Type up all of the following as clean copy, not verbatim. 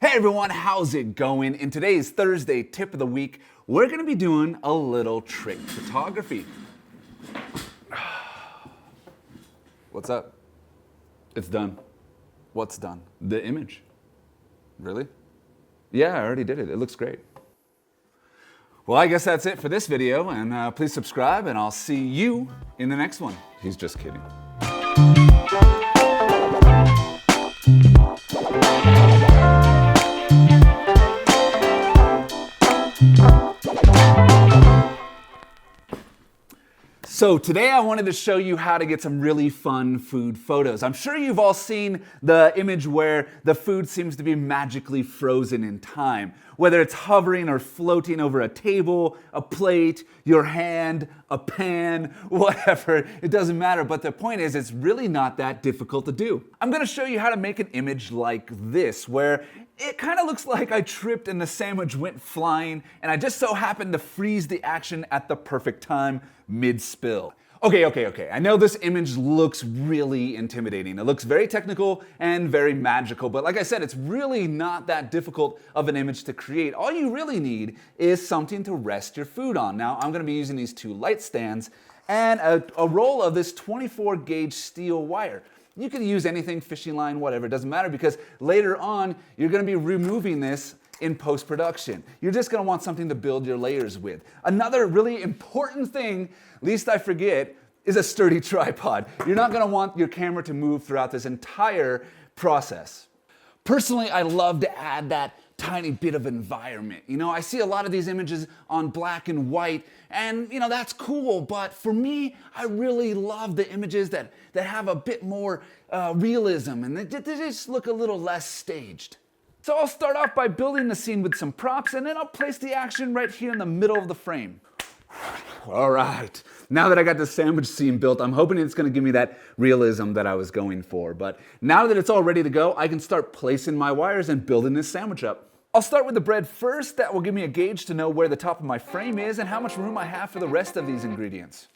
Hey everyone, how's it going? In today's Thursday tip of the week, we're gonna be doing a little trick photography. What's up? It's done. What's done? The image. Really? Yeah, I already did it. It looks great. Well, I guess that's it for this video, and please subscribe, and I'll see you in the next one. He's just kidding. So today I wanted to show you how to get some really fun food photos. I'm sure you've all seen the image where the food seems to be magically frozen in time. Whether it's hovering or floating over a table, a plate, your hand, a pan, whatever, it doesn't matter. But the point is, it's really not that difficult to do. I'm gonna show you how to make an image like this, where it kind of looks like I tripped and the sandwich went flying, and I just so happened to freeze the action at the perfect time, mid-spill. Okay. I know this image looks really intimidating. It looks very technical and very magical, but like I said, it's really not that difficult of an image to create. All you really need is something to rest your food on. Now, I'm gonna be using these two light stands and a roll of this 24 gauge steel wire. You can use anything, fishing line, whatever, it doesn't matter, because later on, you're gonna be removing this in post-production. You're just gonna want something to build your layers with. Another really important thing, least I forget, is a sturdy tripod. You're not gonna want your camera to move throughout this entire process. Personally, I love to add that tiny bit of environment. You know, I see a lot of these images on black and white, and you know, that's cool, but for me, I really love the images that have a bit more realism, and they just look a little less staged. So I'll start off by building the scene with some props, and then I'll place the action right here in the middle of the frame. All right, now that I got the sandwich scene built, I'm hoping it's gonna give me that realism that I was going for. But now that it's all ready to go, I can start placing my wires and building this sandwich up. I'll start with the bread first. That will give me a gauge to know where the top of my frame is and how much room I have for the rest of these ingredients.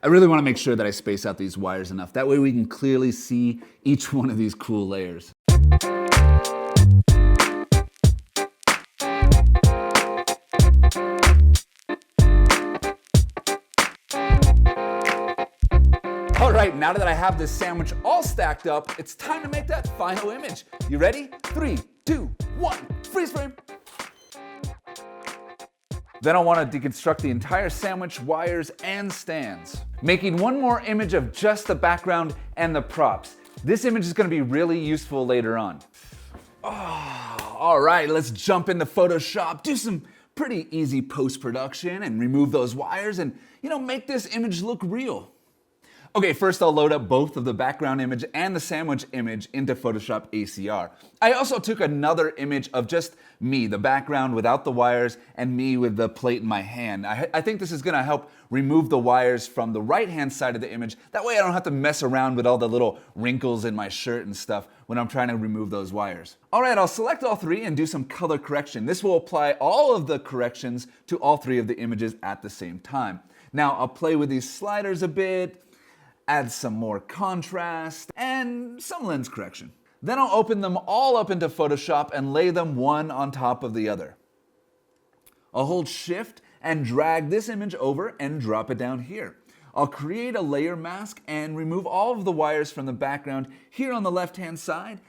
I really want to make sure that I space out these wires enough. That way we can clearly see each one of these cool layers. All right, now that I have this sandwich all stacked up, it's time to make that final image. You ready? 3, 2, 1, freeze frame. Then I'll want to deconstruct the entire sandwich, wires, and stands, making one more image of just the background and the props. This image is going to be really useful later on. Oh, all right, let's jump into Photoshop, do some pretty easy post-production and remove those wires and, you know, make this image look real. Okay, first I'll load up both of the background image and the sandwich image into Photoshop ACR. I also took another image of just me, the background without the wires, and me with the plate in my hand. I think this is gonna help remove the wires from the right-hand side of the image. That way I don't have to mess around with all the little wrinkles in my shirt and stuff when I'm trying to remove those wires. All right, I'll select all three and do some color correction. This will apply all of the corrections to all three of the images at the same time. Now I'll play with these sliders a bit, add some more contrast, and some lens correction. Then I'll open them all up into Photoshop and lay them one on top of the other. I'll hold Shift and drag this image over and drop it down here. I'll create a layer mask and remove all of the wires from the background here on the left-hand side,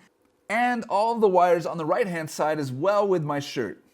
and all of the wires on the right-hand side as well with my shirt.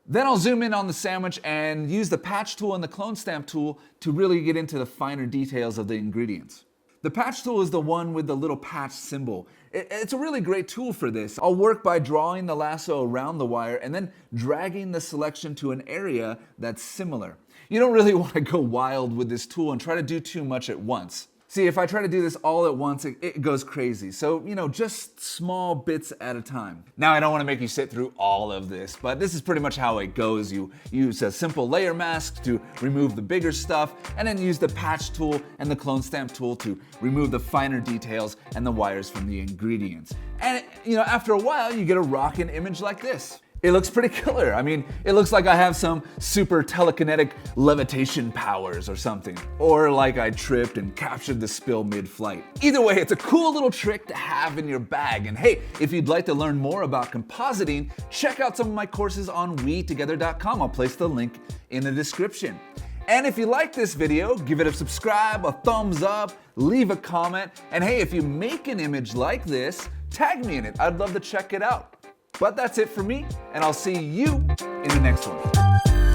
Then I'll zoom in on the sandwich and use the patch tool and the clone stamp tool to really get into the finer details of the ingredients. The patch tool is the one with the little patch symbol. It's a really great tool for this. I'll work by drawing the lasso around the wire and then dragging the selection to an area that's similar. You don't really want to go wild with this tool and try to do too much at once. See, if I try to do this all at once, it goes crazy. So, you know, just small bits at a time. Now, I don't want to make you sit through all of this, but this is pretty much how it goes. You use a simple layer mask to remove the bigger stuff, and then use the patch tool and the clone stamp tool to remove the finer details and the wires from the ingredients. And, you know, after a while, you get a rockin' image like this. It looks pretty killer. I mean, it looks like I have some super telekinetic levitation powers or something. Or like I tripped and captured the spill mid-flight. Either way, it's a cool little trick to have in your bag. And hey, if you'd like to learn more about compositing, check out some of my courses on wetogether.com. I'll place the link in the description. And if you like this video, give it a subscribe, a thumbs up, leave a comment. And hey, if you make an image like this, tag me in it. I'd love to check it out. But that's it for me, and I'll see you in the next one.